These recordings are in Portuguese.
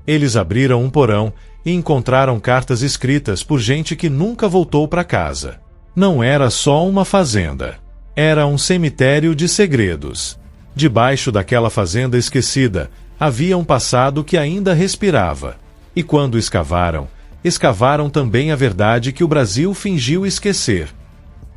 Eles abriram um porão e encontraram cartas escritas por gente que nunca voltou para casa. Não era só uma fazenda. Era um cemitério de segredos. Debaixo daquela fazenda esquecida, havia um passado que ainda respirava. E quando escavaram também a verdade que o Brasil fingiu esquecer.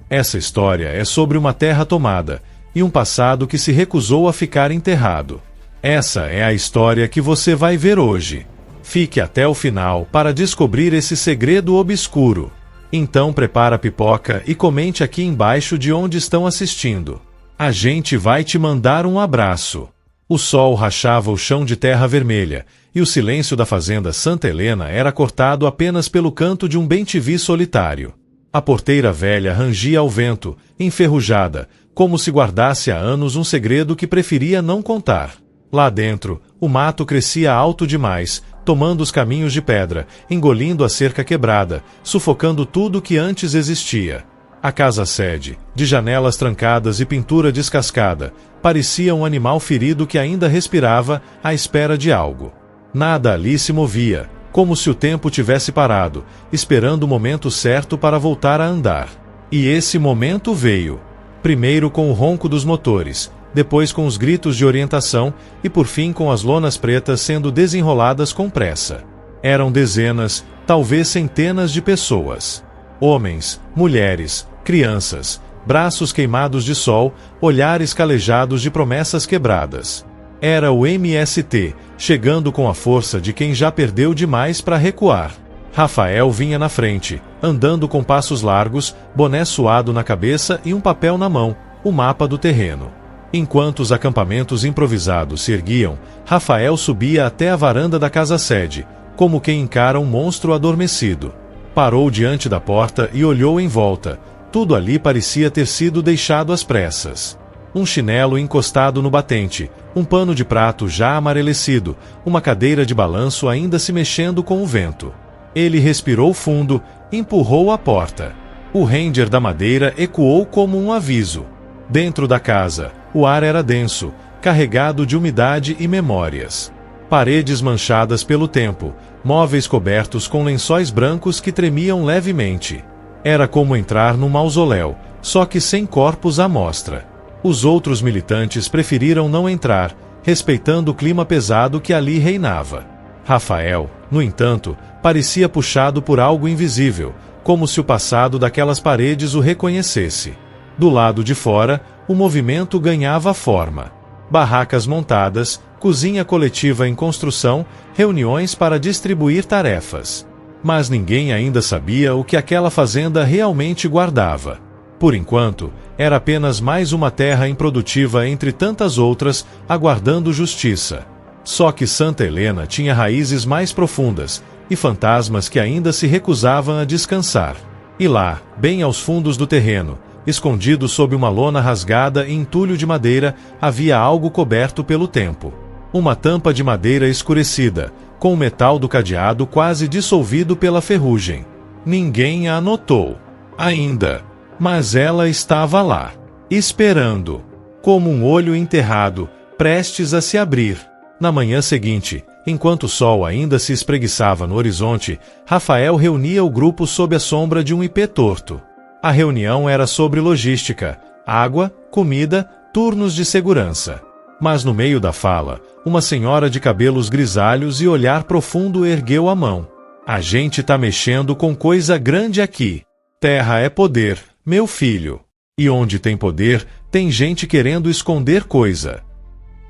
Essa história é sobre uma terra tomada e um passado que se recusou a ficar enterrado. Essa é a história que você vai ver hoje. Fique até o final para descobrir esse segredo obscuro. Então prepara a pipoca e comente aqui embaixo de onde estão assistindo. A gente vai te mandar um abraço. O sol rachava o chão de terra vermelha, e o silêncio da fazenda Santa Helena era cortado apenas pelo canto de um bem-te-vi solitário. A porteira velha rangia ao vento, enferrujada, como se guardasse há anos um segredo que preferia não contar. Lá dentro, o mato crescia alto demais, tomando os caminhos de pedra, engolindo a cerca quebrada, sufocando tudo que antes existia. A casa-sede, de janelas trancadas e pintura descascada, parecia um animal ferido que ainda respirava, à espera de algo. Nada ali se movia, como se o tempo tivesse parado, esperando o momento certo para voltar a andar. E esse momento veio. Primeiro com o ronco dos motores, depois com os gritos de orientação e por fim com as lonas pretas sendo desenroladas com pressa. Eram dezenas, talvez centenas de pessoas. Homens, mulheres, crianças, braços queimados de sol, olhares calejados de promessas quebradas. Era o MST, chegando com a força de quem já perdeu demais para recuar. Rafael vinha na frente, andando com passos largos, boné suado na cabeça e um papel na mão, o mapa do terreno. Enquanto os acampamentos improvisados se erguiam, Rafael subia até a varanda da casa-sede, como quem encara um monstro adormecido. Parou diante da porta e olhou em volta. Tudo ali parecia ter sido deixado às pressas. Um chinelo encostado no batente, um pano de prato já amarelecido, uma cadeira de balanço ainda se mexendo com o vento. Ele respirou fundo, empurrou a porta. O render da madeira ecoou como um aviso. Dentro da casa, o ar era denso, carregado de umidade e memórias. Paredes manchadas pelo tempo, móveis cobertos com lençóis brancos que tremiam levemente. Era como entrar num mausoléu, só que sem corpos à mostra. Os outros militantes preferiram não entrar, respeitando o clima pesado que ali reinava. Rafael, no entanto, parecia puxado por algo invisível, como se o passado daquelas paredes o reconhecesse. Do lado de fora, o movimento ganhava forma. Barracas montadas, cozinha coletiva em construção, reuniões para distribuir tarefas. Mas ninguém ainda sabia o que aquela fazenda realmente guardava. Por enquanto, era apenas mais uma terra improdutiva entre tantas outras, aguardando justiça. Só que Santa Helena tinha raízes mais profundas, e fantasmas que ainda se recusavam a descansar. E lá, bem aos fundos do terreno, escondido sob uma lona rasgada e entulho de madeira, havia algo coberto pelo tempo. Uma tampa de madeira escurecida, com o metal do cadeado quase dissolvido pela ferrugem. Ninguém a notou. Ainda. Mas ela estava lá, esperando, como um olho enterrado, prestes a se abrir. Na manhã seguinte, enquanto o sol ainda se espreguiçava no horizonte, Rafael reunia o grupo sob a sombra de um ipê torto. A reunião era sobre logística, água, comida, turnos de segurança. Mas no meio da fala, uma senhora de cabelos grisalhos e olhar profundo ergueu a mão. A gente tá mexendo com coisa grande aqui. Terra é poder, meu filho. E onde tem poder, tem gente querendo esconder coisa.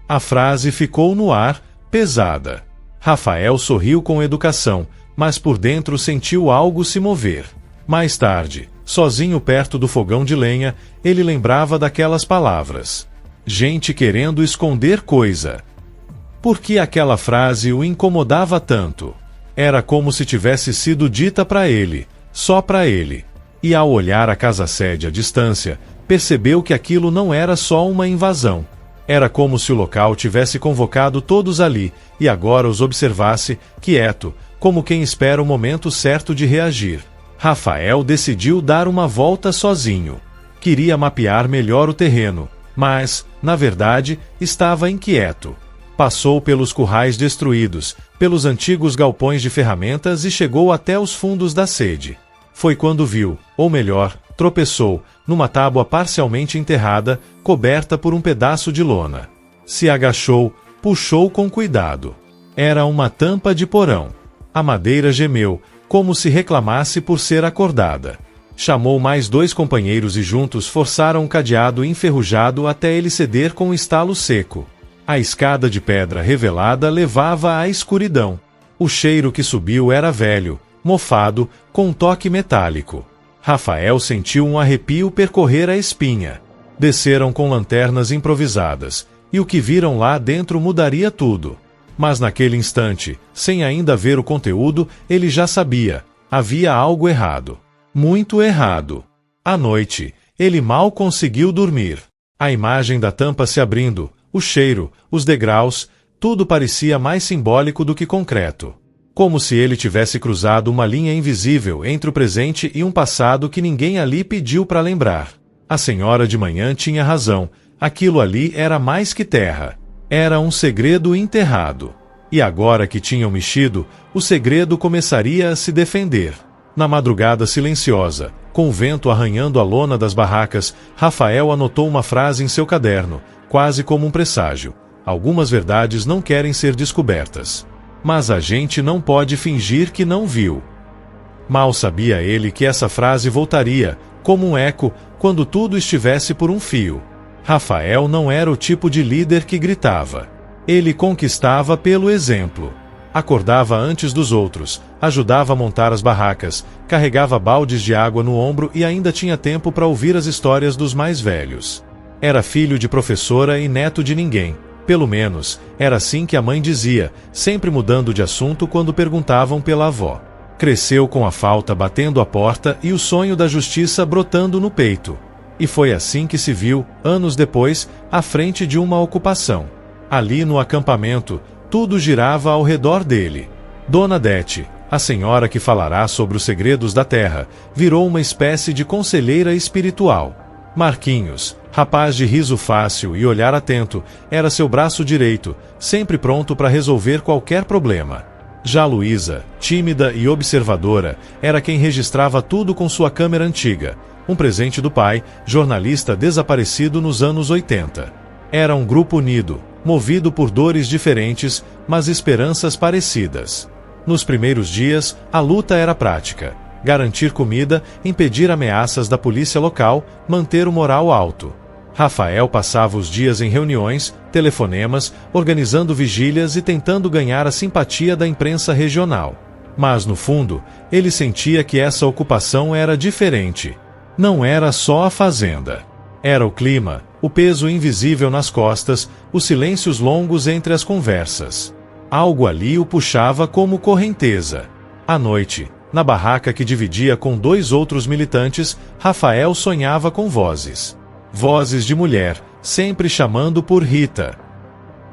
A frase ficou no ar, pesada. Rafael sorriu com educação, mas por dentro sentiu algo se mover. Mais tarde, sozinho perto do fogão de lenha, ele lembrava daquelas palavras. Gente querendo esconder coisa. Por que aquela frase o incomodava tanto? Era como se tivesse sido dita para ele, só para ele. E ao olhar a casa-sede à distância, percebeu que aquilo não era só uma invasão. Era como se o local tivesse convocado todos ali, e agora os observasse, quieto, como quem espera o momento certo de reagir. Rafael decidiu dar uma volta sozinho. Queria mapear melhor o terreno, mas, na verdade, estava inquieto. Passou pelos currais destruídos, pelos antigos galpões de ferramentas e chegou até os fundos da sede. Foi quando viu, ou melhor, tropeçou, numa tábua parcialmente enterrada, coberta por um pedaço de lona. Se agachou, puxou com cuidado. Era uma tampa de porão. A madeira gemeu, como se reclamasse por ser acordada. Chamou mais 2 companheiros e juntos forçaram o cadeado enferrujado até ele ceder com um estalo seco. A escada de pedra revelada levava à escuridão. O cheiro que subiu era velho, mofado, com um toque metálico. Rafael sentiu um arrepio percorrer a espinha. Desceram com lanternas improvisadas, e o que viram lá dentro mudaria tudo. Mas naquele instante, sem ainda ver o conteúdo, ele já sabia. Havia algo errado. Muito errado. À noite, ele mal conseguiu dormir. A imagem da tampa se abrindo, o cheiro, os degraus, tudo parecia mais simbólico do que concreto. Como se ele tivesse cruzado uma linha invisível entre o presente e um passado que ninguém ali pediu para lembrar. A senhora de manhã tinha razão, aquilo ali era mais que terra. Era um segredo enterrado. E agora que tinham mexido, o segredo começaria a se defender. Na madrugada silenciosa, com o vento arranhando a lona das barracas, Rafael anotou uma frase em seu caderno, quase como um presságio. Algumas verdades não querem ser descobertas. Mas a gente não pode fingir que não viu. Mal sabia ele que essa frase voltaria, como um eco, quando tudo estivesse por um fio. Rafael não era o tipo de líder que gritava. Ele conquistava pelo exemplo. Acordava antes dos outros, ajudava a montar as barracas, carregava baldes de água no ombro e ainda tinha tempo para ouvir as histórias dos mais velhos. Era filho de professora e neto de ninguém. Pelo menos, era assim que a mãe dizia, sempre mudando de assunto quando perguntavam pela avó. Cresceu com a falta batendo a porta e o sonho da justiça brotando no peito. E foi assim que se viu, anos depois, à frente de uma ocupação. Ali no acampamento, tudo girava ao redor dele. Dona Dete, a senhora que falará sobre os segredos da terra, virou uma espécie de conselheira espiritual. Marquinhos, rapaz de riso fácil e olhar atento, era seu braço direito, sempre pronto para resolver qualquer problema. Já Luísa, tímida e observadora, era quem registrava tudo com sua câmera antiga, um presente do pai, jornalista desaparecido nos anos 80. Era um grupo unido, movido por dores diferentes, mas esperanças parecidas. Nos primeiros dias, a luta era prática. Garantir comida, impedir ameaças da polícia local, manter o moral alto. Rafael passava os dias em reuniões, telefonemas, organizando vigílias e tentando ganhar a simpatia da imprensa regional. Mas, no fundo, ele sentia que essa ocupação era diferente. Não era só a fazenda. Era o clima, o peso invisível nas costas, os silêncios longos entre as conversas. Algo ali o puxava como correnteza. À noite, na barraca que dividia com 2 outros militantes, Rafael sonhava com vozes. Vozes de mulher, sempre chamando por Rita.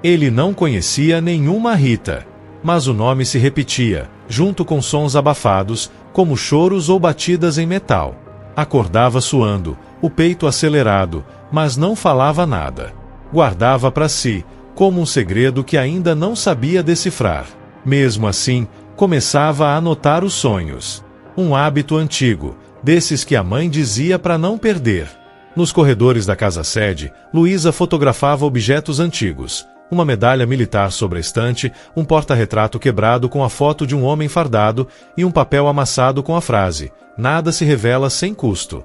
Ele não conhecia nenhuma Rita, mas o nome se repetia, junto com sons abafados, como choros ou batidas em metal. Acordava suando, o peito acelerado, mas não falava nada. Guardava para si, como um segredo que ainda não sabia decifrar. Mesmo assim, começava a anotar os sonhos. Um hábito antigo, desses que a mãe dizia para não perder. Nos corredores da casa-sede, Luísa fotografava objetos antigos. Uma medalha militar sobre a estante, um porta-retrato quebrado com a foto de um homem fardado e um papel amassado com a frase: "Nada se revela sem custo".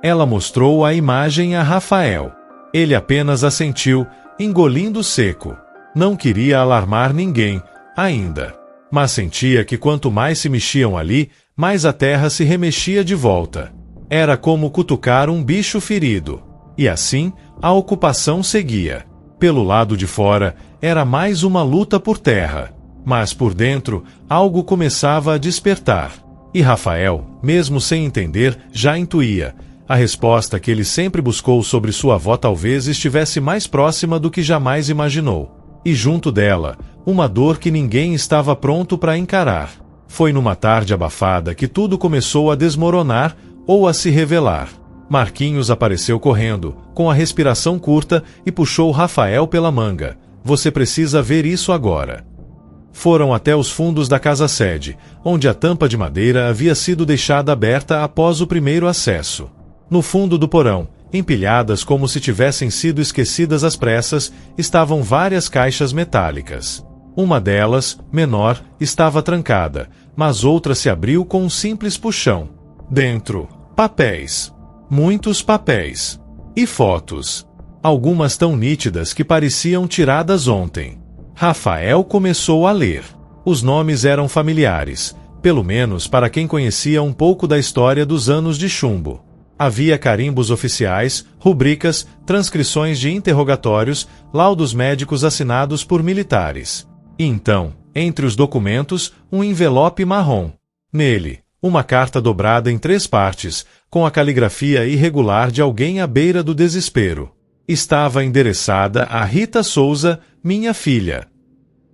Ela mostrou a imagem a Rafael. Ele apenas assentiu, engolindo seco. Não queria alarmar ninguém, ainda. Mas sentia que quanto mais se mexiam ali, mais a terra se remexia de volta. Era como cutucar um bicho ferido. E assim, a ocupação seguia. Pelo lado de fora, era mais uma luta por terra. Mas por dentro, algo começava a despertar. E Rafael, mesmo sem entender, já intuía. A resposta que ele sempre buscou sobre sua avó talvez estivesse mais próxima do que jamais imaginou. E junto dela, uma dor que ninguém estava pronto para encarar. Foi numa tarde abafada que tudo começou a desmoronar ou a se revelar. Marquinhos apareceu correndo, com a respiração curta, e puxou Rafael pela manga. Você precisa ver isso agora. Foram até os fundos da casa-sede, onde a tampa de madeira havia sido deixada aberta após o primeiro acesso. No fundo do porão, empilhadas como se tivessem sido esquecidas às pressas, estavam várias caixas metálicas. Uma delas, menor, estava trancada, mas outra se abriu com um simples puxão. Dentro, papéis. Muitos papéis. E fotos. Algumas tão nítidas que pareciam tiradas ontem. Rafael começou a ler. Os nomes eram familiares, pelo menos para quem conhecia um pouco da história dos anos de chumbo. Havia carimbos oficiais, rubricas, transcrições de interrogatórios, laudos médicos assinados por militares. E então, entre os documentos, um envelope marrom. Nele, uma carta dobrada em 3 partes, com a caligrafia irregular de alguém à beira do desespero. Estava endereçada a Rita Souza, minha filha.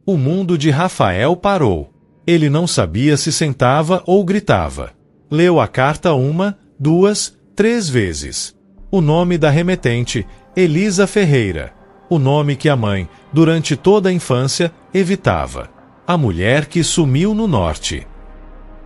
O mundo de Rafael parou. Ele não sabia se sentava ou gritava. Leu a carta 1, 2, 3 vezes. O nome da remetente, Elisa Ferreira. O nome que a mãe, durante toda a infância, evitava. A mulher que sumiu no norte.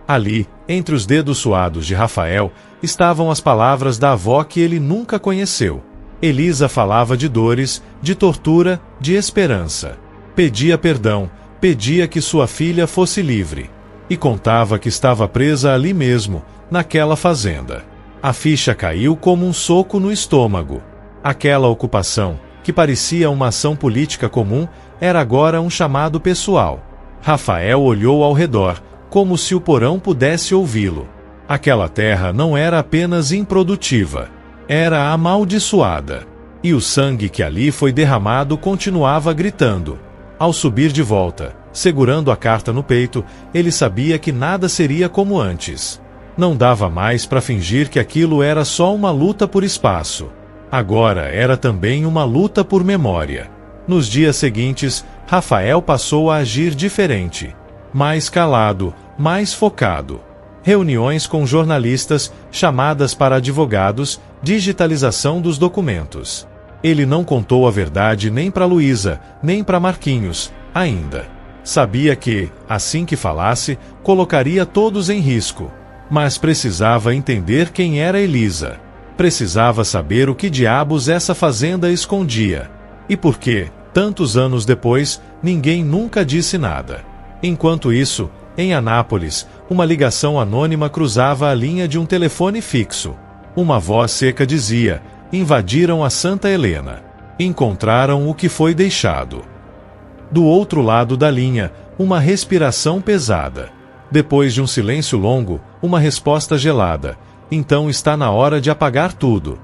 Ali, entre os dedos suados de Rafael, estavam as palavras da avó que ele nunca conheceu. Elisa falava de dores, de tortura, de esperança. Pedia perdão, pedia que sua filha fosse livre. E contava que estava presa ali mesmo, naquela fazenda. A ficha caiu como um soco no estômago. Aquela ocupação, que parecia uma ação política comum, era agora um chamado pessoal. Rafael olhou ao redor, como se o porão pudesse ouvi-lo. Aquela terra não era apenas improdutiva. Era amaldiçoada. E o sangue que ali foi derramado continuava gritando. Ao subir de volta, segurando a carta no peito, ele sabia que nada seria como antes. Não dava mais para fingir que aquilo era só uma luta por espaço. Agora era também uma luta por memória. Nos dias seguintes, Rafael passou a agir diferente. Mais calado, mais focado. Reuniões com jornalistas, chamadas para advogados, digitalização dos documentos. Ele não contou a verdade nem para Luísa, nem para Marquinhos, ainda. Sabia que, assim que falasse, colocaria todos em risco. Mas precisava entender quem era Elisa. Precisava saber o que diabos essa fazenda escondia. E por que, tantos anos depois, ninguém nunca disse nada. Enquanto isso, em Anápolis, uma ligação anônima cruzava a linha de um telefone fixo. Uma voz seca dizia: invadiram a Santa Helena. Encontraram o que foi deixado. Do outro lado da linha, uma respiração pesada. Depois de um silêncio longo, uma resposta gelada: então está na hora de apagar tudo.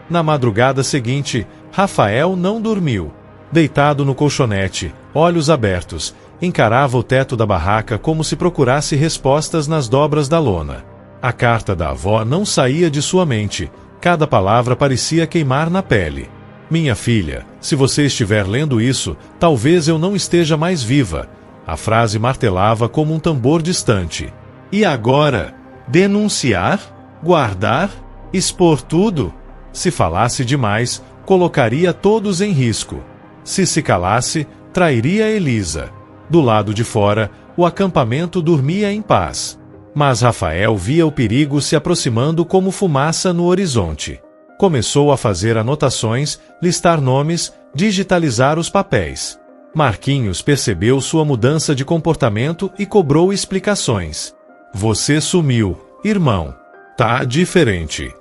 Na madrugada seguinte, Rafael não dormiu. Deitado no colchonete, olhos abertos, encarava o teto da barraca como se procurasse respostas nas dobras da lona. A carta da avó não saía de sua mente. Cada palavra parecia queimar na pele. Minha filha, se você estiver lendo isso, talvez eu não esteja mais viva. A frase martelava como um tambor distante. E agora? Denunciar? Guardar? Expor tudo? Se falasse demais, colocaria todos em risco. Se calasse, trairia Elisa. Do lado de fora, o acampamento dormia em paz. Mas Rafael via o perigo se aproximando como fumaça no horizonte. Começou a fazer anotações, listar nomes, digitalizar os papéis. Marquinhos percebeu sua mudança de comportamento e cobrou explicações. Você sumiu, irmão. Tá diferente.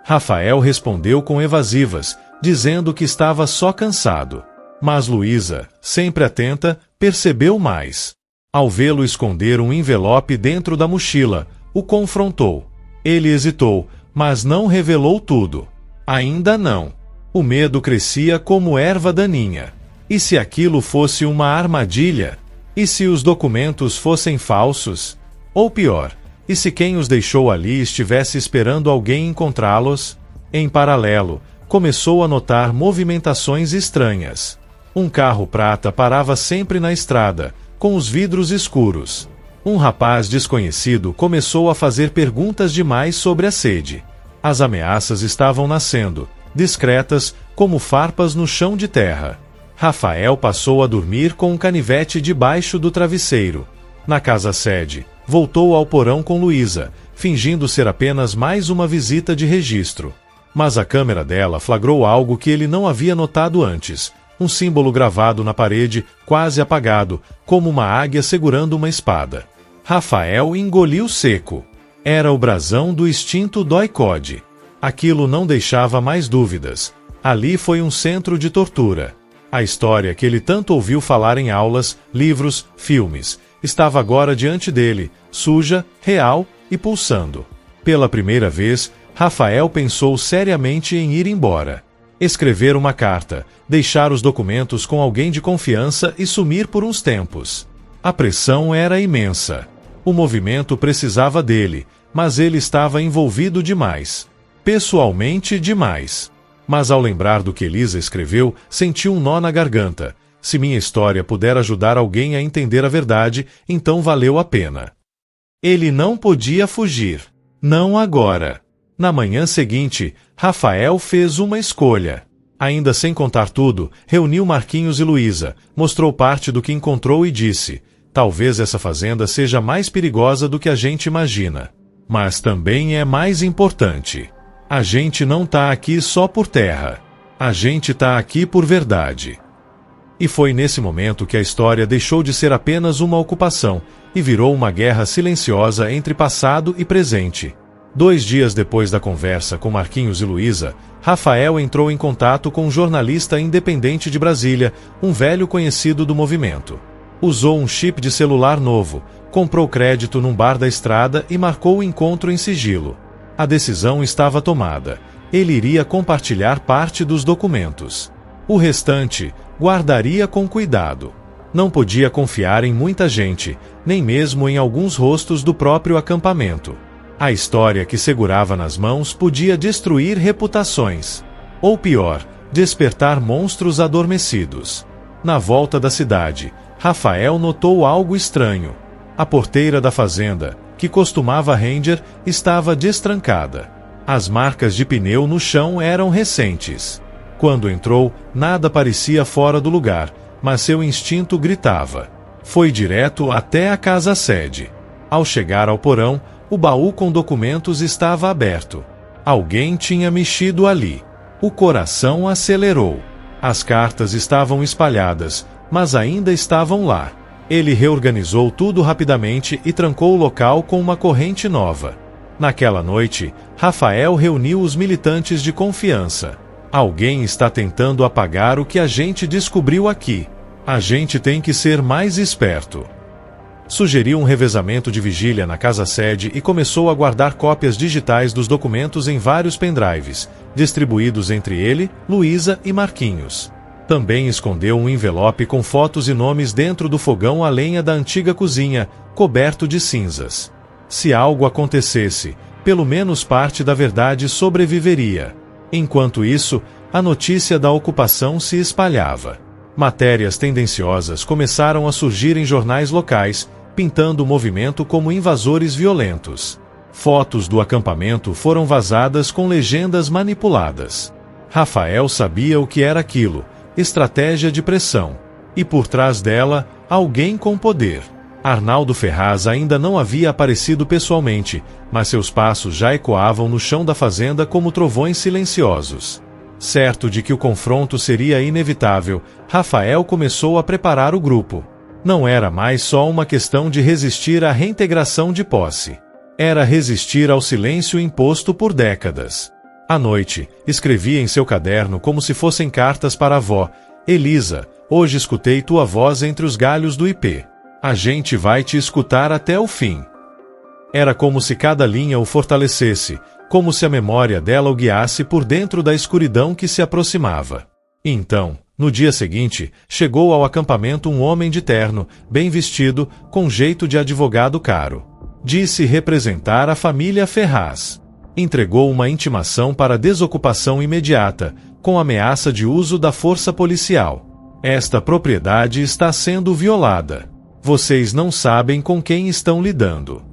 Rafael respondeu com evasivas, dizendo que estava só cansado. Mas Luísa, sempre atenta, percebeu mais. Ao vê-lo esconder um envelope dentro da mochila, o confrontou. Ele hesitou, mas não revelou tudo. Ainda não. O medo crescia como erva daninha. E se aquilo fosse uma armadilha? E se os documentos fossem falsos? Ou pior, e se quem os deixou ali estivesse esperando alguém encontrá-los? Em paralelo, começou a notar movimentações estranhas. Um carro prata parava sempre na estrada, com os vidros escuros. Um rapaz desconhecido começou a fazer perguntas demais sobre a sede. As ameaças estavam nascendo, discretas, como farpas no chão de terra. Rafael passou a dormir com um canivete debaixo do travesseiro. Na casa-sede, voltou ao porão com Luísa, fingindo ser apenas mais uma visita de registro. Mas a câmera dela flagrou algo que ele não havia notado antes: um símbolo gravado na parede, quase apagado, como uma águia segurando uma espada. Rafael engoliu seco. Era o brasão do extinto DOI-CODE. Aquilo não deixava mais dúvidas. Ali foi um centro de tortura. A história que ele tanto ouviu falar em aulas, livros, filmes, estava agora diante dele, suja, real e pulsando. Pela primeira vez, Rafael pensou seriamente em ir embora. Escrever uma carta, deixar os documentos com alguém de confiança e sumir por uns tempos. A pressão era imensa. O movimento precisava dele, mas ele estava envolvido demais. Pessoalmente demais. Mas ao lembrar do que Elisa escreveu, sentiu um nó na garganta. Se minha história puder ajudar alguém a entender a verdade, então valeu a pena. Ele não podia fugir. Não agora. Na manhã seguinte, Rafael fez uma escolha. Ainda sem contar tudo, reuniu Marquinhos e Luísa, mostrou parte do que encontrou e disse: talvez essa fazenda seja mais perigosa do que a gente imagina. Mas também é mais importante. A gente não tá aqui só por terra. A gente tá aqui por verdade. E foi nesse momento que a história deixou de ser apenas uma ocupação e virou uma guerra silenciosa entre passado e presente. 2 dias depois da conversa com Marquinhos e Luísa, Rafael entrou em contato com um jornalista independente de Brasília, um velho conhecido do movimento. Usou um chip de celular novo, comprou crédito num bar da estrada e marcou o encontro em sigilo. A decisão estava tomada. Ele iria compartilhar parte dos documentos. O restante, guardaria com cuidado. Não podia confiar em muita gente, nem mesmo em alguns rostos do próprio acampamento. A história que segurava nas mãos podia destruir reputações. Ou pior, despertar monstros adormecidos. Na volta da cidade, Rafael notou algo estranho. A porteira da fazenda, que costumava ranger, estava destrancada. As marcas de pneu no chão eram recentes. Quando entrou, nada parecia fora do lugar, mas seu instinto gritava. Foi direto até a casa-sede. Ao chegar ao porão, o baú com documentos estava aberto. Alguém tinha mexido ali. O coração acelerou. As cartas estavam espalhadas, mas ainda estavam lá. Ele reorganizou tudo rapidamente e trancou o local com uma corrente nova. Naquela noite, Rafael reuniu os militantes de confiança. Alguém está tentando apagar o que a gente descobriu aqui. A gente tem que ser mais esperto. Sugeriu um revezamento de vigília na casa-sede e começou a guardar cópias digitais dos documentos em vários pendrives, distribuídos entre ele, Luísa e Marquinhos. Também escondeu um envelope com fotos e nomes dentro do fogão a lenha da antiga cozinha, coberto de cinzas. Se algo acontecesse, pelo menos parte da verdade sobreviveria. Enquanto isso, a notícia da ocupação se espalhava. Matérias tendenciosas começaram a surgir em jornais locais, pintando o movimento como invasores violentos. Fotos do acampamento foram vazadas com legendas manipuladas. Rafael sabia o que era aquilo: estratégia de pressão. E por trás dela, alguém com poder. Arnaldo Ferraz ainda não havia aparecido pessoalmente, mas seus passos já ecoavam no chão da fazenda como trovões silenciosos. Certo de que o confronto seria inevitável, Rafael começou a preparar o grupo. Não era mais só uma questão de resistir à reintegração de posse. Era resistir ao silêncio imposto por décadas. À noite, escrevia em seu caderno como se fossem cartas para a avó: Elisa, hoje escutei tua voz entre os galhos do ipê. A gente vai te escutar até o fim. Era como se cada linha o fortalecesse, como se a memória dela o guiasse por dentro da escuridão que se aproximava. Então, no dia seguinte, chegou ao acampamento um homem de terno, bem vestido, com jeito de advogado caro. Disse representar a família Ferraz. Entregou uma intimação para desocupação imediata, com ameaça de uso da força policial. Esta propriedade está sendo violada. Vocês não sabem com quem estão lidando.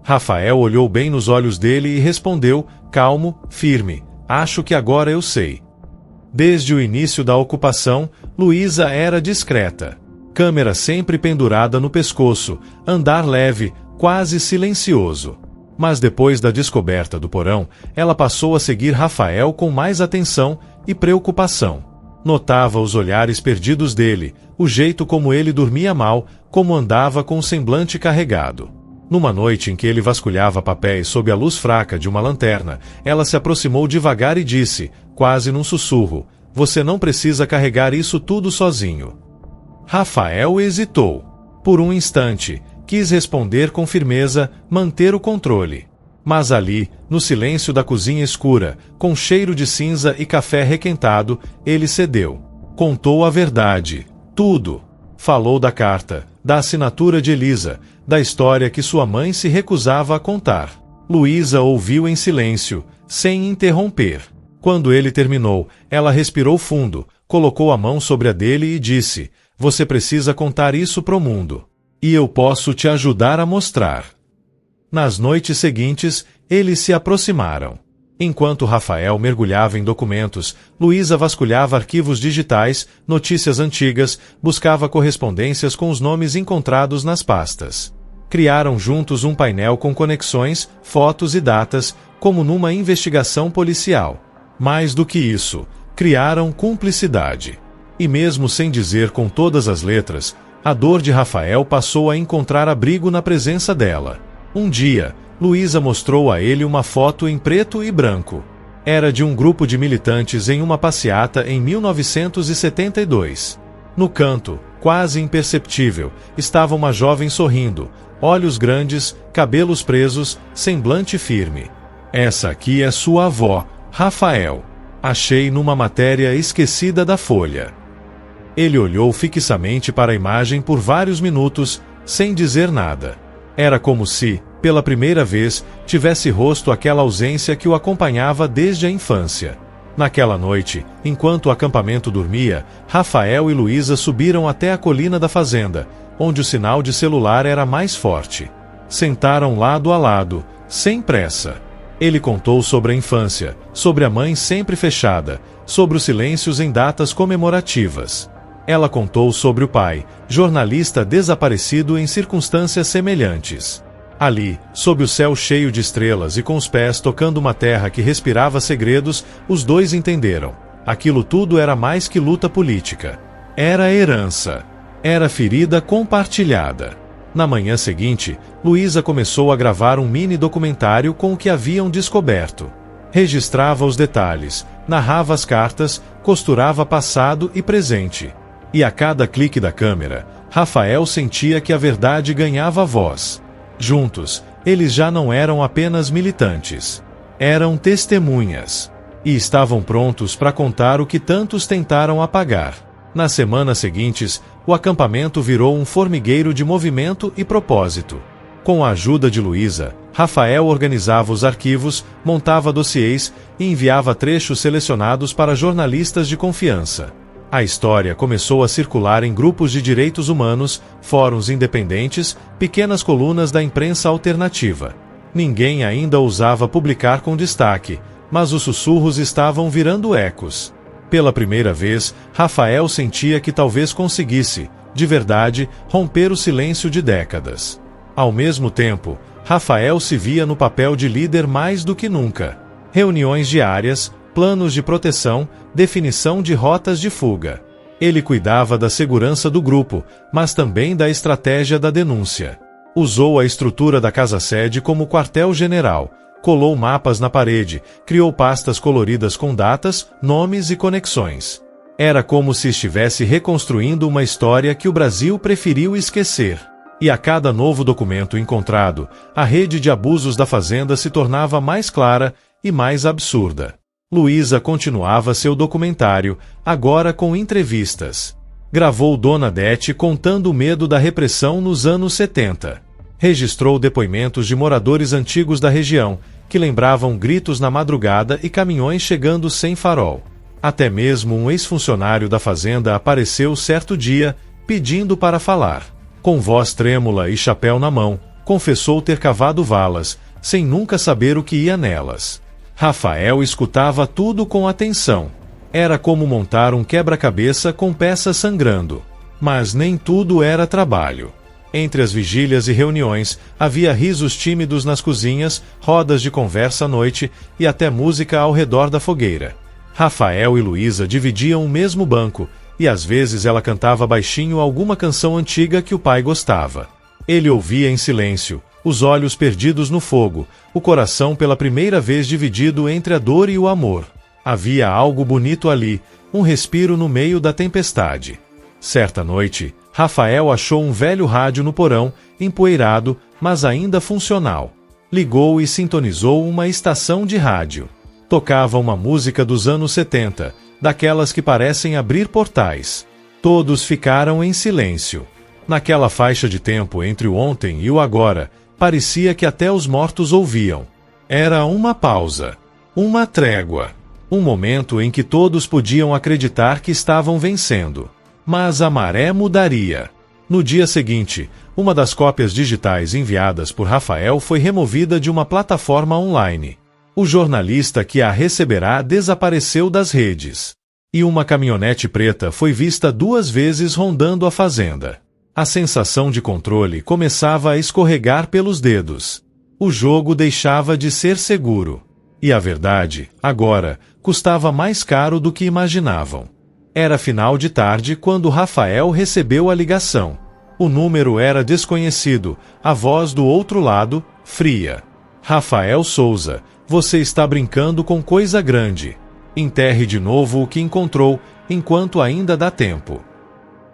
Rafael olhou bem nos olhos dele e respondeu, calmo, firme: acho que agora eu sei. Desde o início da ocupação, Luísa era discreta. Câmera sempre pendurada no pescoço, andar leve, quase silencioso. Mas depois da descoberta do porão, ela passou a seguir Rafael com mais atenção e preocupação. Notava os olhares perdidos dele, o jeito como ele dormia mal, como andava com o semblante carregado. Numa noite em que ele vasculhava papéis sob a luz fraca de uma lanterna, ela se aproximou devagar e disse, quase num sussurro, "Você não precisa carregar isso tudo sozinho." Rafael hesitou. Por um instante, quis responder com firmeza, manter o controle. Mas ali, no silêncio da cozinha escura, com cheiro de cinza e café requentado, ele cedeu. Contou a verdade. Tudo. Falou da carta, da assinatura de Elisa, da história que sua mãe se recusava a contar. Luísa ouviu em silêncio, sem interromper. Quando ele terminou, ela respirou fundo, colocou a mão sobre a dele e disse, "Você precisa contar isso pro mundo. E eu posso te ajudar a mostrar." Nas noites seguintes, eles se aproximaram. Enquanto Rafael mergulhava em documentos, Luísa vasculhava arquivos digitais, notícias antigas, buscava correspondências com os nomes encontrados nas pastas. Criaram juntos um painel com conexões, fotos e datas, como numa investigação policial. Mais do que isso, criaram cumplicidade. E mesmo sem dizer com todas as letras, a dor de Rafael passou a encontrar abrigo na presença dela. Um dia, Luísa mostrou a ele uma foto em preto e branco. Era de um grupo de militantes em uma passeata em 1972. No canto, quase imperceptível, estava uma jovem sorrindo, olhos grandes, cabelos presos, semblante firme. "Essa aqui é sua avó, Rafael. Achei numa matéria esquecida da Folha." Ele olhou fixamente para a imagem por vários minutos, sem dizer nada. Era como se, pela primeira vez, tivesse rosto aquela ausência que o acompanhava desde a infância. Naquela noite, enquanto o acampamento dormia, Rafael e Luísa subiram até a colina da fazenda, onde o sinal de celular era mais forte. Sentaram lado a lado, sem pressa. Ele contou sobre a infância, sobre a mãe sempre fechada, sobre os silêncios em datas comemorativas. Ela contou sobre o pai, jornalista desaparecido em circunstâncias semelhantes. Ali, sob o céu cheio de estrelas e com os pés tocando uma terra que respirava segredos, os dois entenderam. Aquilo tudo era mais que luta política. Era herança. Era ferida compartilhada. Na manhã seguinte, Luísa começou a gravar um mini documentário com o que haviam descoberto. Registrava os detalhes, narrava as cartas, costurava passado e presente. E a cada clique da câmera, Rafael sentia que a verdade ganhava voz. Juntos, eles já não eram apenas militantes. Eram testemunhas. E estavam prontos para contar o que tantos tentaram apagar. Nas semanas seguintes, o acampamento virou um formigueiro de movimento e propósito. Com a ajuda de Luísa, Rafael organizava os arquivos, montava dossiês e enviava trechos selecionados para jornalistas de confiança. A história começou a circular em grupos de direitos humanos, fóruns independentes, pequenas colunas da imprensa alternativa. Ninguém ainda ousava publicar com destaque, mas os sussurros estavam virando ecos. Pela primeira vez, Rafael sentia que talvez conseguisse, de verdade, romper o silêncio de décadas. Ao mesmo tempo, Rafael se via no papel de líder mais do que nunca. Reuniões diárias, planos de proteção, definição de rotas de fuga. Ele cuidava da segurança do grupo, mas também da estratégia da denúncia. Usou a estrutura da casa-sede como quartel-general, colou mapas na parede, criou pastas coloridas com datas, nomes e conexões. Era como se estivesse reconstruindo uma história que o Brasil preferiu esquecer. E a cada novo documento encontrado, a rede de abusos da fazenda se tornava mais clara e mais absurda. Luísa continuava seu documentário, agora com entrevistas. Gravou Dona Dete contando o medo da repressão nos anos 70. Registrou depoimentos de moradores antigos da região, que lembravam gritos na madrugada e caminhões chegando sem farol. Até mesmo um ex-funcionário da fazenda apareceu certo dia, pedindo para falar. Com voz trêmula e chapéu na mão, confessou ter cavado valas, sem nunca saber o que ia nelas. Rafael escutava tudo com atenção. Era como montar um quebra-cabeça com peças sangrando. Mas nem tudo era trabalho. Entre as vigílias e reuniões, havia risos tímidos nas cozinhas, rodas de conversa à noite e até música ao redor da fogueira. Rafael e Luísa dividiam o mesmo banco, e às vezes ela cantava baixinho alguma canção antiga que o pai gostava. Ele ouvia em silêncio, os olhos perdidos no fogo, o coração pela primeira vez dividido entre a dor e o amor. Havia algo bonito ali, um respiro no meio da tempestade. Certa noite, Rafael achou um velho rádio no porão, empoeirado, mas ainda funcional. Ligou e sintonizou uma estação de rádio. Tocava uma música dos anos 70, daquelas que parecem abrir portais. Todos ficaram em silêncio. Naquela faixa de tempo entre o ontem e o agora, parecia que até os mortos ouviam. Era uma pausa, uma trégua, um momento em que todos podiam acreditar que estavam vencendo. Mas a maré mudaria. No dia seguinte, uma das cópias digitais enviadas por Rafael foi removida de uma plataforma online. O jornalista que a receberá desapareceu das redes. E uma caminhonete preta foi vista 2 vezes rondando a fazenda. A sensação de controle começava a escorregar pelos dedos. O jogo deixava de ser seguro. E a verdade, agora, custava mais caro do que imaginavam. Era final de tarde quando Rafael recebeu a ligação. O número era desconhecido, a voz do outro lado, fria. Rafael Souza, você está brincando com coisa grande. Enterre de novo o que encontrou, enquanto ainda dá tempo.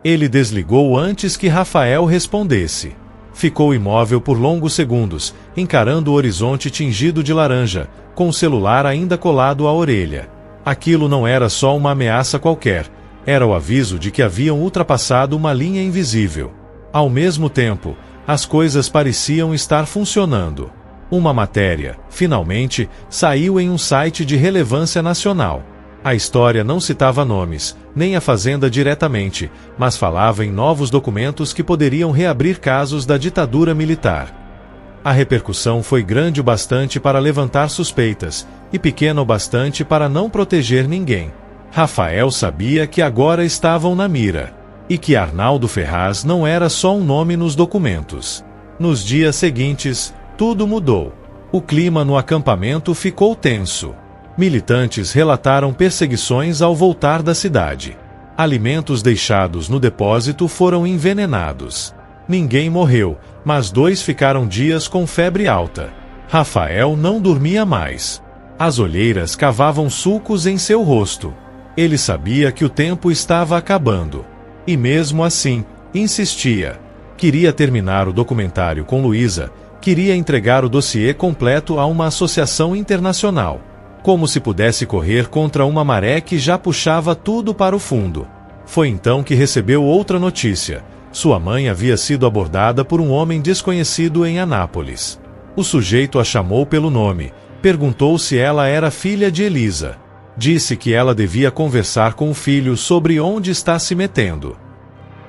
Ele desligou antes que Rafael respondesse. Ficou imóvel por longos segundos, encarando o horizonte tingido de laranja, com o celular ainda colado à orelha. Aquilo não era só uma ameaça qualquer, era o aviso de que haviam ultrapassado uma linha invisível. Ao mesmo tempo, as coisas pareciam estar funcionando. Uma matéria, finalmente, saiu em um site de relevância nacional. A história não citava nomes, nem a fazenda diretamente, mas falava em novos documentos que poderiam reabrir casos da ditadura militar. A repercussão foi grande o bastante para levantar suspeitas, e pequena o bastante para não proteger ninguém. Rafael sabia que agora estavam na mira, e que Arnaldo Ferraz não era só um nome nos documentos. Nos dias seguintes, tudo mudou. O clima no acampamento ficou tenso. Militantes relataram perseguições ao voltar da cidade. Alimentos deixados no depósito foram envenenados. Ninguém morreu, mas 2 ficaram dias com febre alta. Rafael não dormia mais. As olheiras cavavam sulcos em seu rosto. Ele sabia que o tempo estava acabando. E mesmo assim, insistia. Queria terminar o documentário com Luísa, queria entregar o dossiê completo a uma associação internacional. Como se pudesse correr contra uma maré que já puxava tudo para o fundo. Foi então que recebeu outra notícia. Sua mãe havia sido abordada por um homem desconhecido em Anápolis. O sujeito a chamou pelo nome, perguntou se ela era filha de Elisa. Disse que ela devia conversar com o filho sobre onde está se metendo.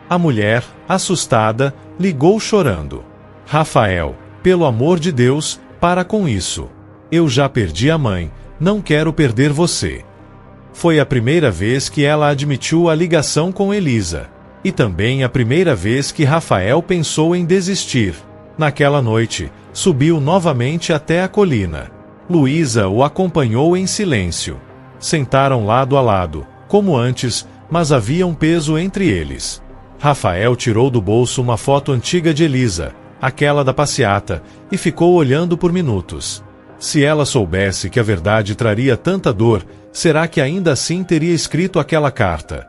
A mulher, assustada, ligou chorando. Rafael, pelo amor de Deus, para com isso. Eu já perdi a mãe, não quero perder você. Foi a primeira vez que ela admitiu a ligação com Elisa. E também a primeira vez que Rafael pensou em desistir. Naquela noite, subiu novamente até a colina. Luísa o acompanhou em silêncio. Sentaram lado a lado, como antes, mas havia um peso entre eles. Rafael tirou do bolso uma foto antiga de Elisa, aquela da passeata, e ficou olhando por minutos. Se ela soubesse que a verdade traria tanta dor, será que ainda assim teria escrito aquela carta?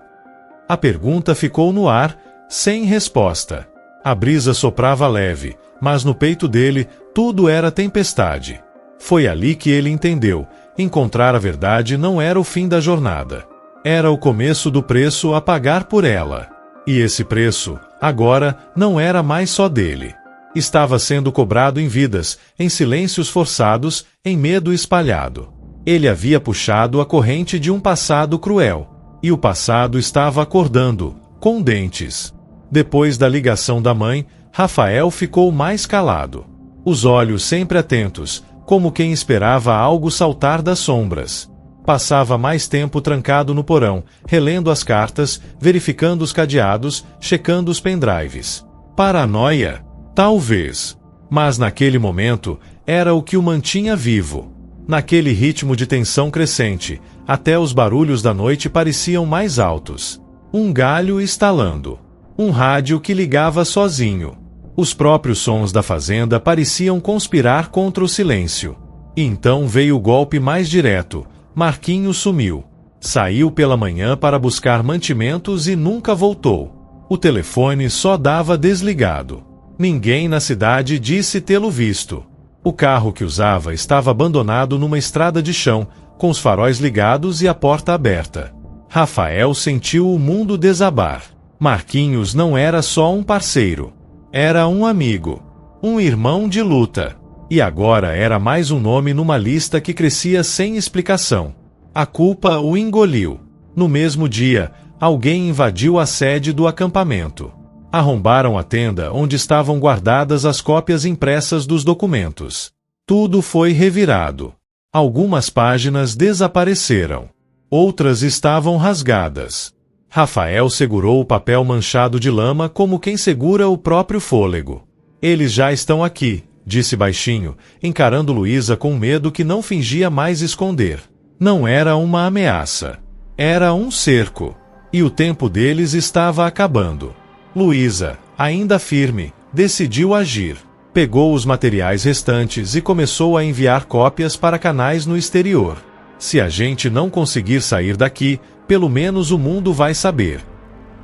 A pergunta ficou no ar, sem resposta. A brisa soprava leve, mas no peito dele tudo era tempestade. Foi ali que ele entendeu: encontrar a verdade não era o fim da jornada. Era o começo do preço a pagar por ela. E esse preço, agora, não era mais só dele. Estava sendo cobrado em vidas, em silêncios forçados, em medo espalhado. Ele havia puxado a corrente de um passado cruel. E o passado estava acordando, com dentes. Depois da ligação da mãe, Rafael ficou mais calado. Os olhos sempre atentos, como quem esperava algo saltar das sombras. Passava mais tempo trancado no porão, relendo as cartas, verificando os cadeados, checando os pendrives. Paranoia? Talvez. Mas naquele momento, era o que o mantinha vivo. Naquele ritmo de tensão crescente, até os barulhos da noite pareciam mais altos. Um galho estalando. Um rádio que ligava sozinho. Os próprios sons da fazenda pareciam conspirar contra o silêncio. E então veio o golpe mais direto. Marquinhos sumiu. Saiu pela manhã para buscar mantimentos e nunca voltou. O telefone só dava desligado. Ninguém na cidade disse tê-lo visto. O carro que usava estava abandonado numa estrada de chão, com os faróis ligados e a porta aberta. Rafael sentiu o mundo desabar. Marquinhos não era só um parceiro. Era um amigo. Um irmão de luta. E agora era mais um nome numa lista que crescia sem explicação. A culpa o engoliu. No mesmo dia, alguém invadiu a sede do acampamento. Arrombaram a tenda onde estavam guardadas as cópias impressas dos documentos. Tudo foi revirado. Algumas páginas desapareceram. Outras estavam rasgadas. Rafael segurou o papel manchado de lama como quem segura o próprio fôlego. Eles já estão aqui, disse baixinho, encarando Luísa com medo que não fingia mais esconder. Não era uma ameaça. Era um cerco. E o tempo deles estava acabando. Luísa, ainda firme, decidiu agir. Pegou os materiais restantes e começou a enviar cópias para canais no exterior. Se a gente não conseguir sair daqui, pelo menos o mundo vai saber.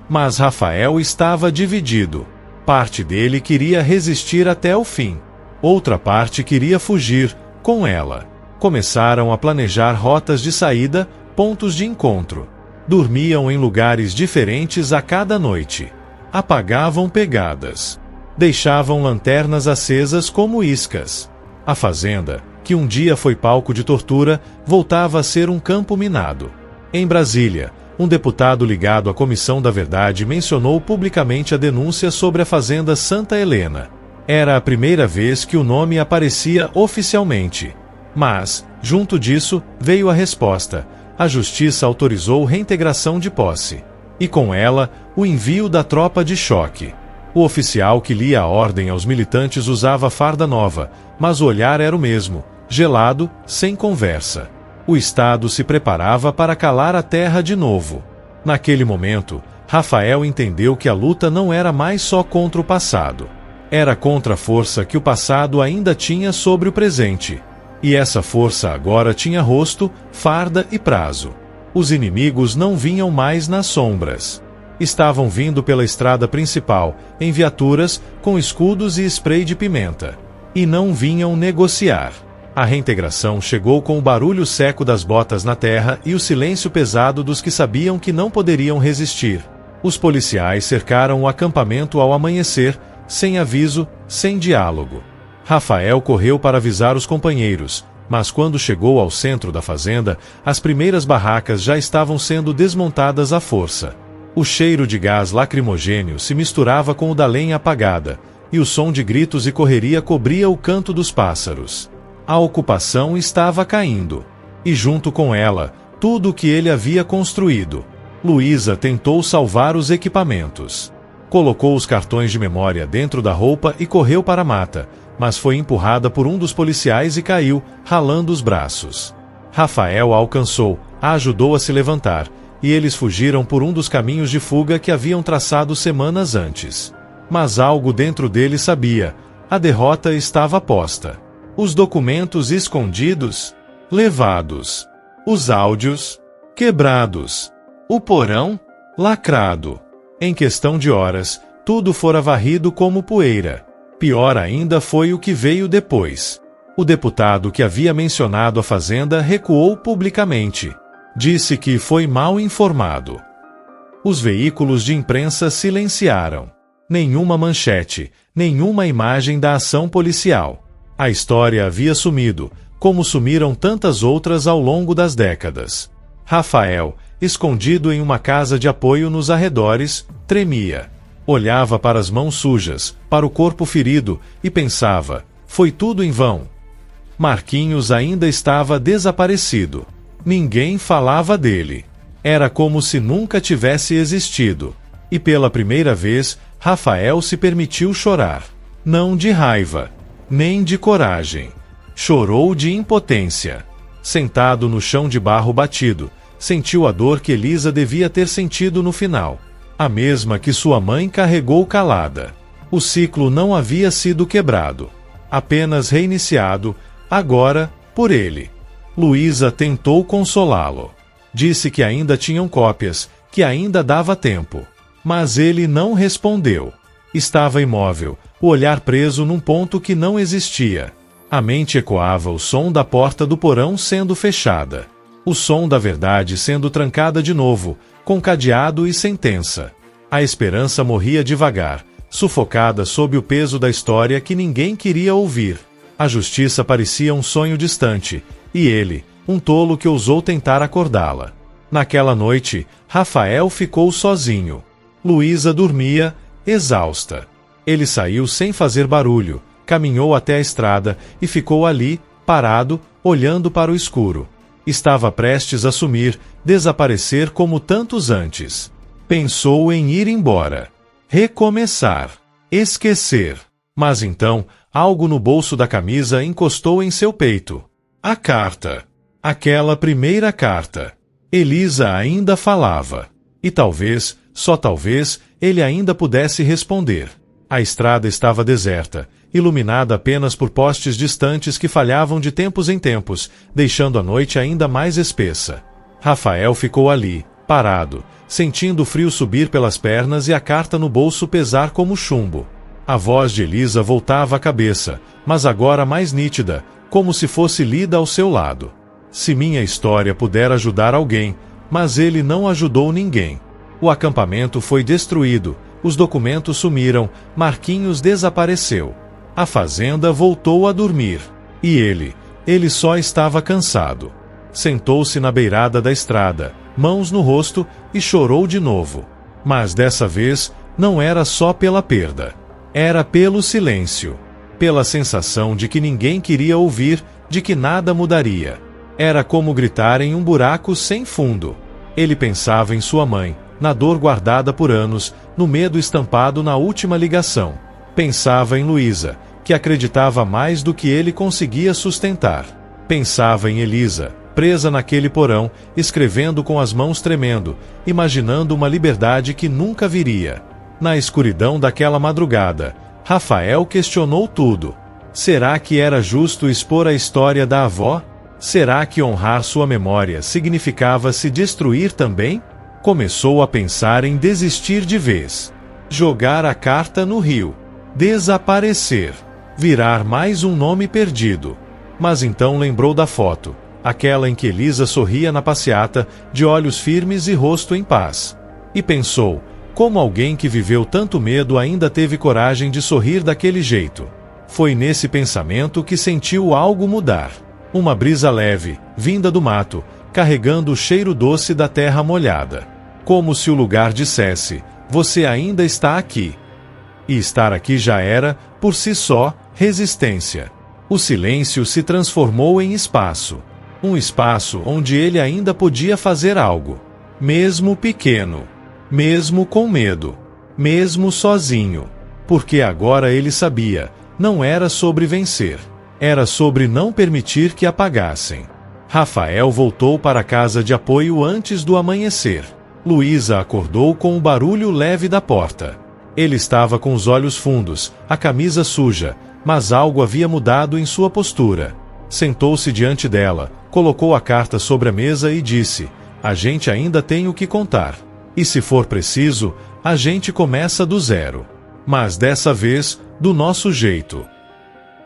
Mas Rafael estava dividido. Parte dele queria resistir até o fim. Outra parte queria fugir, com ela. Começaram a planejar rotas de saída, pontos de encontro. Dormiam em lugares diferentes a cada noite. Apagavam pegadas. Deixavam lanternas acesas como iscas. A fazenda, que um dia foi palco de tortura, voltava a ser um campo minado. Em Brasília, um deputado ligado à Comissão da Verdade mencionou publicamente a denúncia sobre a fazenda Santa Helena. Era a primeira vez que o nome aparecia oficialmente. Mas, junto disso, veio a resposta. A justiça autorizou reintegração de posse. E com ela, o envio da tropa de choque. O oficial que lia a ordem aos militantes usava farda nova, mas o olhar era o mesmo, gelado, sem conversa. O Estado se preparava para calar a terra de novo. Naquele momento, Rafael entendeu que a luta não era mais só contra o passado. Era contra a força que o passado ainda tinha sobre o presente. E essa força agora tinha rosto, farda e prazo. Os inimigos não vinham mais nas sombras. Estavam vindo pela estrada principal, em viaturas, com escudos e spray de pimenta. E não vinham negociar. A reintegração chegou com o barulho seco das botas na terra e o silêncio pesado dos que sabiam que não poderiam resistir. Os policiais cercaram o acampamento ao amanhecer, sem aviso, sem diálogo. Rafael correu para avisar os companheiros, mas quando chegou ao centro da fazenda, as primeiras barracas já estavam sendo desmontadas à força. O cheiro de gás lacrimogêneo se misturava com o da lenha apagada, e o som de gritos e correria cobria o canto dos pássaros. A ocupação estava caindo. E junto com ela, tudo o que ele havia construído. Luísa tentou salvar os equipamentos. Colocou os cartões de memória dentro da roupa e correu para a mata, mas foi empurrada por um dos policiais e caiu, ralando os braços. Rafael a alcançou, a ajudou a se levantar, e eles fugiram por um dos caminhos de fuga que haviam traçado semanas antes. Mas algo dentro dele sabia, a derrota estava posta. Os documentos escondidos, levados. Os áudios, quebrados. O porão, lacrado. Em questão de horas, tudo fora varrido como poeira. Pior ainda foi o que veio depois. O deputado que havia mencionado a fazenda recuou publicamente. Disse que foi mal informado. Os veículos de imprensa silenciaram. Nenhuma manchete, nenhuma imagem da ação policial. A história havia sumido, como sumiram tantas outras ao longo das décadas. Rafael, escondido em uma casa de apoio nos arredores, tremia. Olhava para as mãos sujas, para o corpo ferido, e pensava, foi tudo em vão. Marquinhos ainda estava desaparecido. Ninguém falava dele. Era como se nunca tivesse existido. E pela primeira vez, Rafael se permitiu chorar. Não de raiva, nem de coragem. Chorou de impotência. Sentado no chão de barro batido, sentiu a dor que Elisa devia ter sentido no final. A mesma que sua mãe carregou calada. O ciclo não havia sido quebrado. Apenas reiniciado, agora, por ele. Luísa tentou consolá-lo. Disse que ainda tinham cópias, que ainda dava tempo. Mas ele não respondeu. Estava imóvel, o olhar preso num ponto que não existia. A mente ecoava o som da porta do porão sendo fechada. O som da verdade sendo trancada de novo, com cadeado e sentença. A esperança morria devagar, sufocada sob o peso da história que ninguém queria ouvir. A justiça parecia um sonho distante, e ele, um tolo que ousou tentar acordá-la. Naquela noite, Rafael ficou sozinho. Luísa dormia, exausta. Ele saiu sem fazer barulho, caminhou até a estrada e ficou ali, parado, olhando para o escuro. Estava prestes a sumir, desaparecer como tantos antes. Pensou em ir embora. Recomeçar. Esquecer. Mas então, algo no bolso da camisa encostou em seu peito. A carta. Aquela primeira carta. Elisa ainda falava. E talvez, só talvez, ele ainda pudesse responder. A estrada estava deserta, iluminada apenas por postes distantes que falhavam de tempos em tempos, deixando a noite ainda mais espessa. Rafael ficou ali, parado, sentindo o frio subir pelas pernas e a carta no bolso pesar como chumbo. A voz de Elisa voltava à cabeça, mas agora mais nítida, como se fosse lida ao seu lado. Se minha história puder ajudar alguém, mas ele não ajudou ninguém. O acampamento foi destruído, os documentos sumiram, Marquinhos desapareceu. A fazenda voltou a dormir. E ele só estava cansado. Sentou-se na beirada da estrada, mãos no rosto, e chorou de novo. Mas dessa vez, não era só pela perda. Era pelo silêncio. Pela sensação de que ninguém queria ouvir, de que nada mudaria. Era como gritar em um buraco sem fundo. Ele pensava em sua mãe, na dor guardada por anos, no medo estampado na última ligação. Pensava em Luísa, que acreditava mais do que ele conseguia sustentar. Pensava em Elisa, presa naquele porão, escrevendo com as mãos tremendo, imaginando uma liberdade que nunca viria. Na escuridão daquela madrugada, Rafael questionou tudo. Será que era justo expor a história da avó? Será que honrar sua memória significava se destruir também? Começou a pensar em desistir de vez. Jogar a carta no rio. Desaparecer. Virar mais um nome perdido. Mas então lembrou da foto, aquela em que Elisa sorria na passeata, de olhos firmes e rosto em paz. E pensou, como alguém que viveu tanto medo ainda teve coragem de sorrir daquele jeito. Foi nesse pensamento que sentiu algo mudar. Uma brisa leve, vinda do mato, carregando o cheiro doce da terra molhada. Como se o lugar dissesse, você ainda está aqui. E estar aqui já era, por si só, resistência. O silêncio se transformou em espaço. Um espaço onde ele ainda podia fazer algo. Mesmo pequeno. Mesmo com medo. Mesmo sozinho. Porque agora ele sabia, não era sobre vencer. Era sobre não permitir que apagassem. Rafael voltou para a casa de apoio antes do amanhecer. Luísa acordou com o barulho leve da porta. Ele estava com os olhos fundos, a camisa suja, mas algo havia mudado em sua postura. Sentou-se diante dela, colocou a carta sobre a mesa e disse, a gente ainda tem o que contar. E se for preciso, a gente começa do zero. Mas dessa vez, do nosso jeito.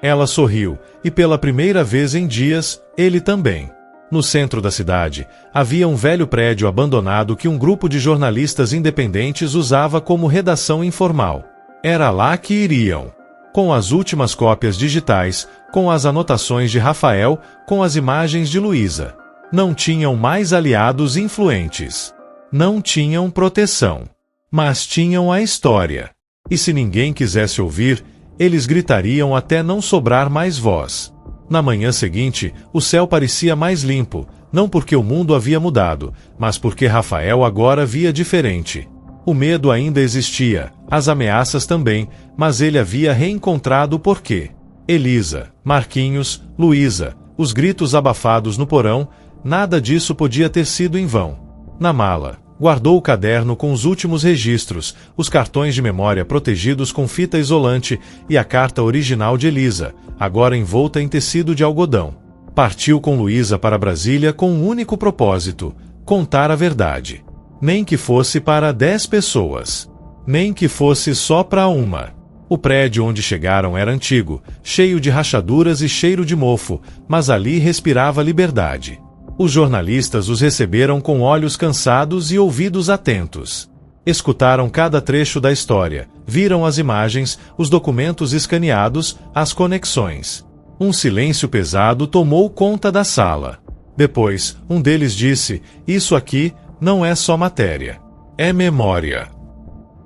Ela sorriu, e pela primeira vez em dias, ele também. No centro da cidade, havia um velho prédio abandonado que um grupo de jornalistas independentes usava como redação informal. Era lá que iriam. Com as últimas cópias digitais, com as anotações de Rafael, com as imagens de Luísa. Não tinham mais aliados influentes. Não tinham proteção. Mas tinham a história. E se ninguém quisesse ouvir, eles gritariam até não sobrar mais voz. Na manhã seguinte, o céu parecia mais limpo, Não porque o mundo havia mudado, mas porque Rafael agora via diferente. O medo ainda existia, as ameaças também, mas ele havia reencontrado o porquê. Elisa, Marquinhos, Luísa, os gritos abafados no porão, nada disso podia ter sido em vão. Na mala, guardou o caderno com os últimos registros, os cartões de memória protegidos com fita isolante e a carta original de Elisa, agora envolta em tecido de algodão. Partiu com Luísa para Brasília com um único propósito: contar a verdade. Nem que fosse para 10 pessoas. Nem que fosse só para uma. O prédio onde chegaram era antigo, cheio de rachaduras e cheiro de mofo, mas ali respirava liberdade. Os jornalistas os receberam com olhos cansados e ouvidos atentos. Escutaram cada trecho da história, viram as imagens, os documentos escaneados, as conexões. Um silêncio pesado tomou conta da sala. Depois, um deles disse: "Isso aqui não é só matéria. É memória."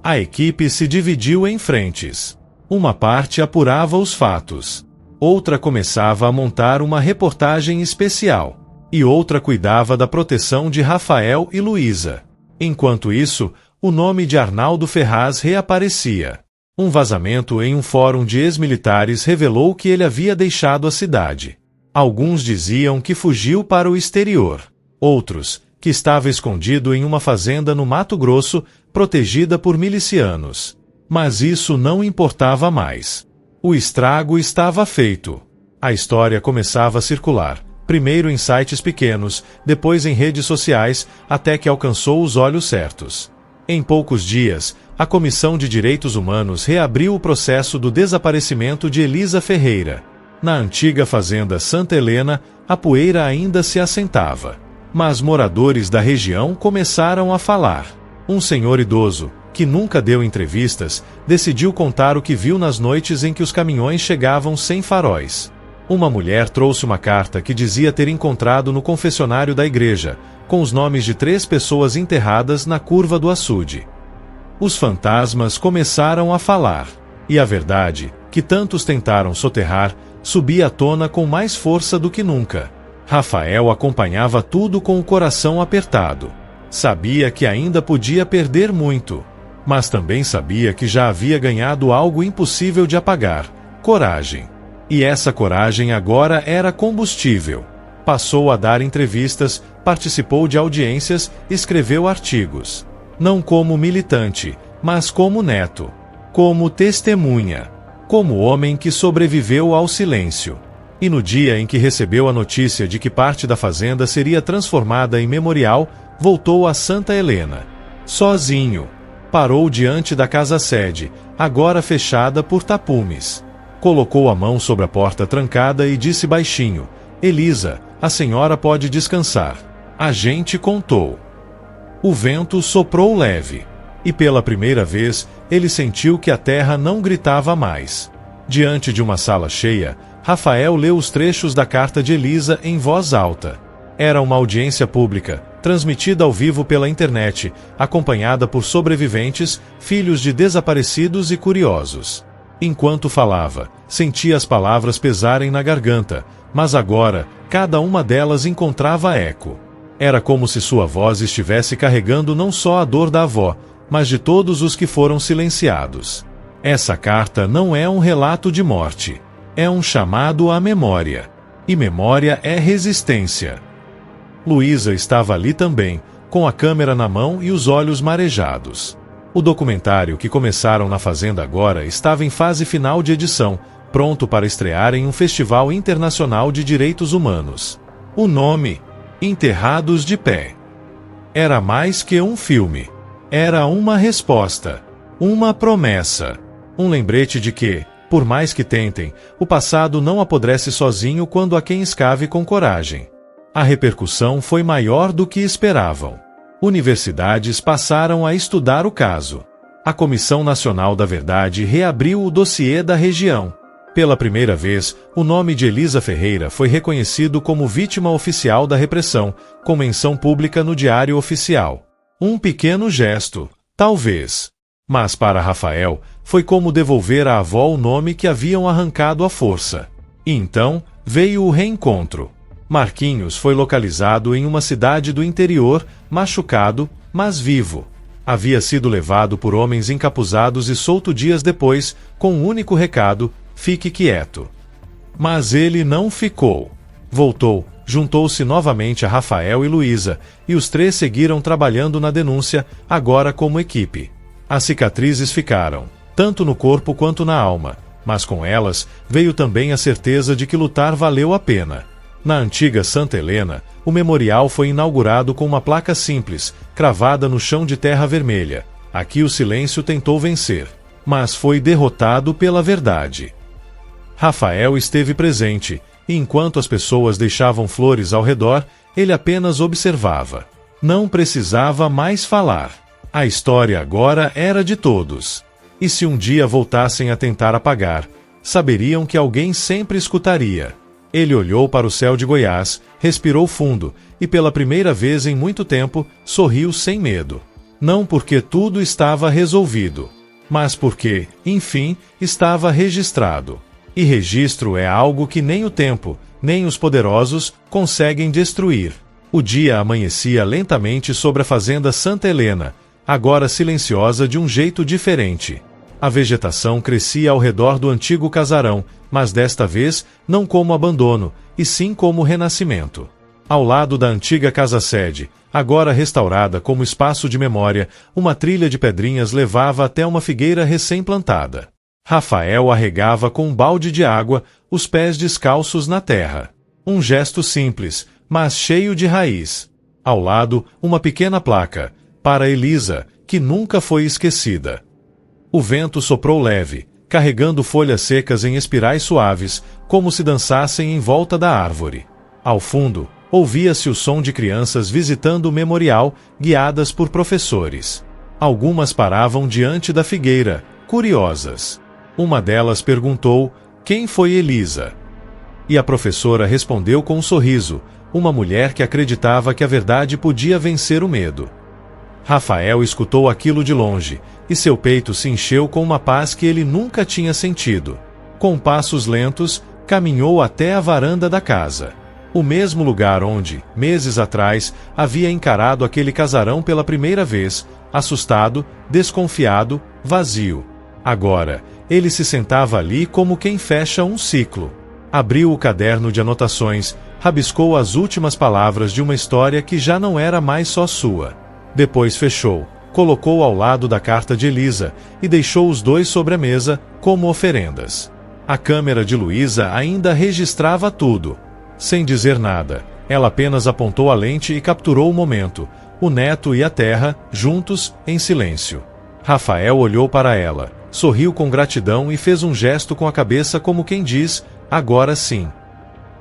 A equipe se dividiu em frentes. Uma parte apurava os fatos. Outra começava a montar uma reportagem especial. E outra cuidava da proteção de Rafael e Luísa. Enquanto isso, o nome de Arnaldo Ferraz reaparecia. Um vazamento em um fórum de ex-militares revelou que ele havia deixado a cidade. Alguns diziam que fugiu para o exterior. Outros, que estava escondido em uma fazenda no Mato Grosso, protegida por milicianos. Mas isso não importava mais. O estrago estava feito. A história começava a circular, primeiro em sites pequenos, depois em redes sociais, até que alcançou os olhos certos. Em poucos dias, a Comissão de Direitos Humanos reabriu o processo do desaparecimento de Elisa Ferreira. Na antiga fazenda Santa Helena, a poeira ainda se assentava. Mas moradores da região começaram a falar. Um senhor idoso, que nunca deu entrevistas, decidiu contar o que viu nas noites em que os caminhões chegavam sem faróis. Uma mulher trouxe uma carta que dizia ter encontrado no confessionário da igreja, com os nomes de 3 pessoas enterradas na curva do açude. Os fantasmas começaram a falar. E a verdade, que tantos tentaram soterrar, subia à tona com mais força do que nunca. Rafael acompanhava tudo com o coração apertado. Sabia que ainda podia perder muito. Mas também sabia que já havia ganhado algo impossível de apagar: coragem. E essa coragem agora era combustível. Passou a dar entrevistas, participou de audiências, escreveu artigos. Não como militante, mas como neto. Como testemunha. Como homem que sobreviveu ao silêncio. E no dia em que recebeu a notícia de que parte da fazenda seria transformada em memorial, voltou a Santa Helena. Sozinho. Parou diante da casa-sede, agora fechada por tapumes. Colocou a mão sobre a porta trancada e disse baixinho: "Elisa, a senhora pode descansar." A gente contou. O vento soprou leve. E pela primeira vez, ele sentiu que a terra não gritava mais. Diante de uma sala cheia, Rafael leu os trechos da carta de Elisa em voz alta. Era uma audiência pública, transmitida ao vivo pela internet, acompanhada por sobreviventes, filhos de desaparecidos e curiosos. Enquanto falava, sentia as palavras pesarem na garganta, mas agora, cada uma delas encontrava eco. Era como se sua voz estivesse carregando não só a dor da avó, mas de todos os que foram silenciados. Essa carta não é um relato de morte. É um chamado à memória. E memória é resistência. Luísa estava ali também, com a câmera na mão e os olhos marejados. O documentário que começaram na fazenda agora estava em fase final de edição, pronto para estrear em um festival internacional de direitos humanos. O nome: Enterrados de Pé. Era mais que um filme. Era uma resposta. Uma promessa. Um lembrete de que, por mais que tentem, o passado não apodrece sozinho quando há quem escave com coragem. A repercussão foi maior do que esperavam. Universidades passaram a estudar o caso. A Comissão Nacional da Verdade reabriu o dossiê da região. Pela primeira vez, o nome de Elisa Ferreira foi reconhecido como vítima oficial da repressão, com menção pública no Diário Oficial. Um pequeno gesto, talvez. Mas para Rafael, foi como devolver à avó o nome que haviam arrancado à força. E então, veio o reencontro. Marquinhos foi localizado em uma cidade do interior, machucado, mas vivo. Havia sido levado por homens encapuzados e solto dias depois, com um único recado: fique quieto. Mas ele não ficou. Voltou, juntou-se novamente a Rafael e Luísa, e os três seguiram trabalhando na denúncia, agora como equipe. As cicatrizes ficaram, tanto no corpo quanto na alma, mas com elas veio também a certeza de que lutar valeu a pena. Na antiga Santa Helena, o memorial foi inaugurado com uma placa simples, cravada no chão de terra vermelha. Aqui o silêncio tentou vencer, mas foi derrotado pela verdade. Rafael esteve presente, e enquanto as pessoas deixavam flores ao redor, ele apenas observava. Não precisava mais falar. A história agora era de todos. E se um dia voltassem a tentar apagar, saberiam que alguém sempre escutaria. Ele olhou para o céu de Goiás, respirou fundo e, pela primeira vez em muito tempo, sorriu sem medo. Não porque tudo estava resolvido, mas porque, enfim, estava registrado. E registro é algo que nem o tempo, nem os poderosos, conseguem destruir. O dia amanhecia lentamente sobre a fazenda Santa Helena, agora silenciosa de um jeito diferente. A vegetação crescia ao redor do antigo casarão, mas desta vez não como abandono, e sim como renascimento. Ao lado da antiga casa-sede, agora restaurada como espaço de memória, uma trilha de pedrinhas levava até uma figueira recém-plantada. Rafael arregava com um balde de água, os pés descalços na terra. Um gesto simples, mas cheio de raiz. Ao lado, uma pequena placa, para Elisa, que nunca foi esquecida. O vento soprou leve, carregando folhas secas em espirais suaves, como se dançassem em volta da árvore. Ao fundo, ouvia-se o som de crianças visitando o memorial, guiadas por professores. Algumas paravam diante da figueira, curiosas. Uma delas perguntou: quem foi Elisa? E a professora respondeu com um sorriso, uma mulher que acreditava que a verdade podia vencer o medo. Rafael escutou aquilo de longe, e seu peito se encheu com uma paz que ele nunca tinha sentido. Com passos lentos, caminhou até a varanda da casa. O mesmo lugar onde, meses atrás, havia encarado aquele casarão pela primeira vez, assustado, desconfiado, vazio. Agora, ele se sentava ali como quem fecha um ciclo. Abriu o caderno de anotações, rabiscou as últimas palavras de uma história que já não era mais só sua. Depois fechou, colocou ao lado da carta de Elisa e deixou os dois sobre a mesa, como oferendas. A câmera de Luísa ainda registrava tudo. Sem dizer nada, ela apenas apontou a lente e capturou o momento, o neto e a terra, juntos, em silêncio. Rafael olhou para ela, sorriu com gratidão e fez um gesto com a cabeça como quem diz: agora sim.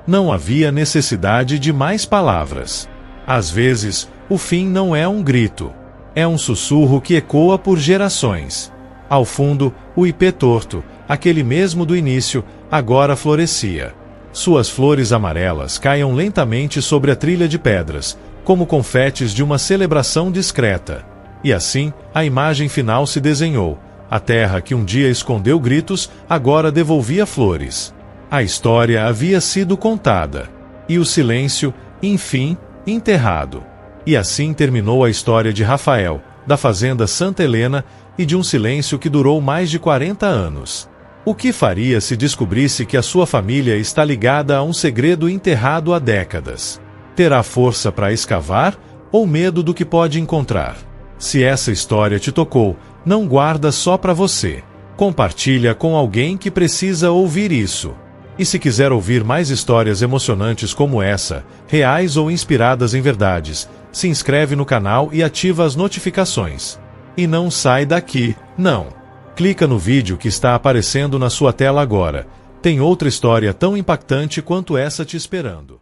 Não havia necessidade de mais palavras. Às vezes, o fim não é um grito. É um sussurro que ecoa por gerações. Ao fundo, o ipê torto, aquele mesmo do início, agora florescia. Suas flores amarelas caíam lentamente sobre a trilha de pedras, como confetes de uma celebração discreta. E assim, a imagem final se desenhou. A terra que um dia escondeu gritos, agora devolvia flores. A história havia sido contada. E o silêncio, enfim, enterrado. E assim terminou a história de Rafael, da fazenda Santa Helena, e de um silêncio que durou mais de 40 anos. O que faria se descobrisse que a sua família está ligada a um segredo enterrado há décadas? Terá força para escavar ou medo do que pode encontrar? Se essa história te tocou, não guarda só para você. Compartilha com alguém que precisa ouvir isso. E se quiser ouvir mais histórias emocionantes como essa, reais ou inspiradas em verdades, se inscreve no canal e ativa as notificações. E não sai daqui, não. Clica no vídeo que está aparecendo na sua tela agora. Tem outra história tão impactante quanto essa te esperando.